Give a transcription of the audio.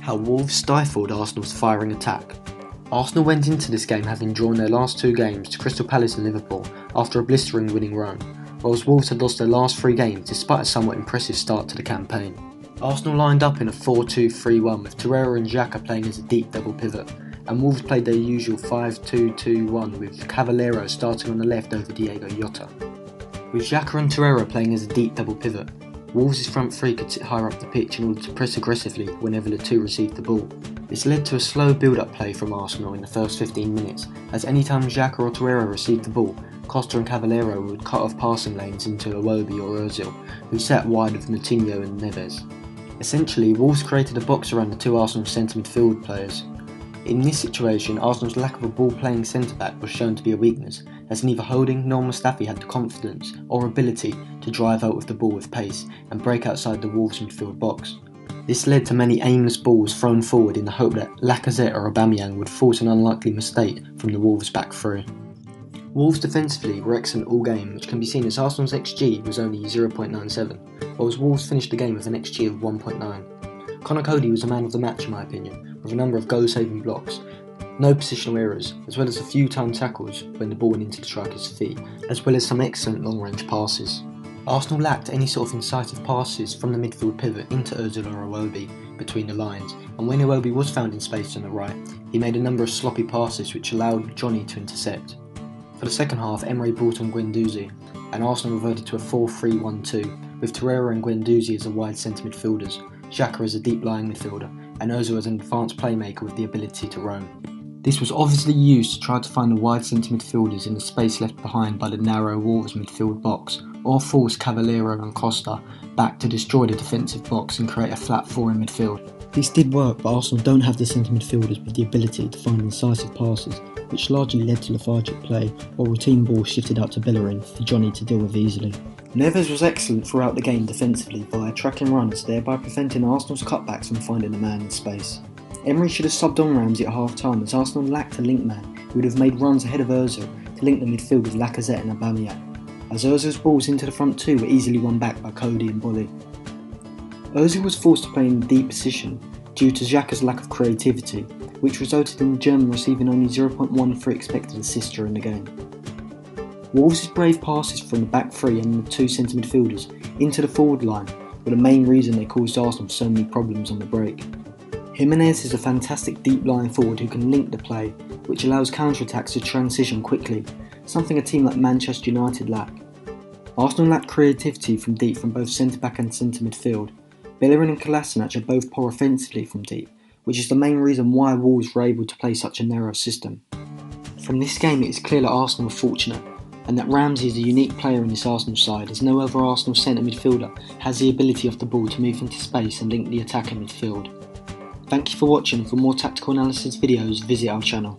How Wolves stifled Arsenal's firing attack. Arsenal went into this game having drawn their last two games to Crystal Palace and Liverpool after a blistering winning run, whilst Wolves had lost their last three games despite a somewhat impressive start to the campaign. Arsenal lined up in a 4-2-3-1 with Torreira and Xhaka playing as a deep double pivot, and Wolves played their usual 5-2-2-1 with Cavaleiro starting on the left over Diego Jota. With Xhaka and Torreira playing as a deep double pivot, Wolves' front three could sit higher up the pitch in order to press aggressively whenever the two received the ball. This led to a slow build-up play from Arsenal in the first 15 minutes, as any time Xhaka or Torreira received the ball, Costa and Cavaleiro would cut off passing lanes into Iwobi or Ozil, who sat wide of Moutinho and Neves. Essentially, Wolves created a box around the two Arsenal centre midfield players. In this situation, Arsenal's lack of a ball-playing centre-back was shown to be a weakness, as neither Holding nor Mustafi had the confidence or ability to drive out with the ball with pace and break outside the Wolves midfield box. This led to many aimless balls thrown forward in the hope that Lacazette or Aubameyang would force an unlikely mistake from the Wolves back three. Wolves defensively were excellent all game, which can be seen as Arsenal's XG was only 0.97, whilst Wolves finished the game with an XG of 1.9. Conor Coady was the man of the match in my opinion, with a number of goal-saving blocks, no positional errors, as well as a few timed tackles when the ball went into the striker's feet, as well as some excellent long-range passes. Arsenal lacked any sort of incisive passes from the midfield pivot into Ozil or Iwobi between the lines, and when Iwobi was found in space on the right, he made a number of sloppy passes which allowed Johnny to intercept. For the second half, Emery brought on Guendouzi, and Arsenal reverted to a 4-3-1-2, with Torreira and Guendouzi as the wide centre midfielders, Xhaka as a deep-lying midfielder, and Ozil as an advanced playmaker with the ability to roam. This was obviously used to try to find the wide centre midfielders in the space left behind by the narrow Wolves midfield box, or force Cavaleiro and Costa back to destroy the defensive box and create a flat four in midfield. This did work, but Arsenal don't have the centre midfielders with the ability to find incisive passes, which largely led to lethargic play, while routine balls shifted out to Bellerin for Johnny to deal with easily. Neves was excellent throughout the game defensively via tracking runners, thereby preventing Arsenal's cutbacks from finding a man in space. Emery should have subbed on Ramsey at half-time, as Arsenal lacked a link man who would have made runs ahead of Ozil to link the midfield with Lacazette and Aubameyang, as Ozil's balls into the front two were easily won back by Coady and Bolly. Ozil was forced to play in a deep position due to Xhaka's lack of creativity, which resulted in the German receiving only 0.1 for expected assists during the game. Wolves' brave passes from the back three and the two centre midfielders into the forward line were the main reason they caused Arsenal so many problems on the break. Jimenez is a fantastic deep-lying forward who can link the play, which allows counter-attacks to transition quickly, something a team like Manchester United lack. Arsenal lacked creativity from deep from both centre-back and centre midfield. Bellerin and Kolasinac are both poor offensively from deep, which is the main reason why Wolves were able to play such a narrow system. From this game it is clear that Arsenal were fortunate, and that Ramsey is a unique player in this Arsenal side, as no other Arsenal centre midfielder has the ability off the ball to move into space and link the attack in midfield. Thank you for watching. For more tactical analysis videos, visit our channel.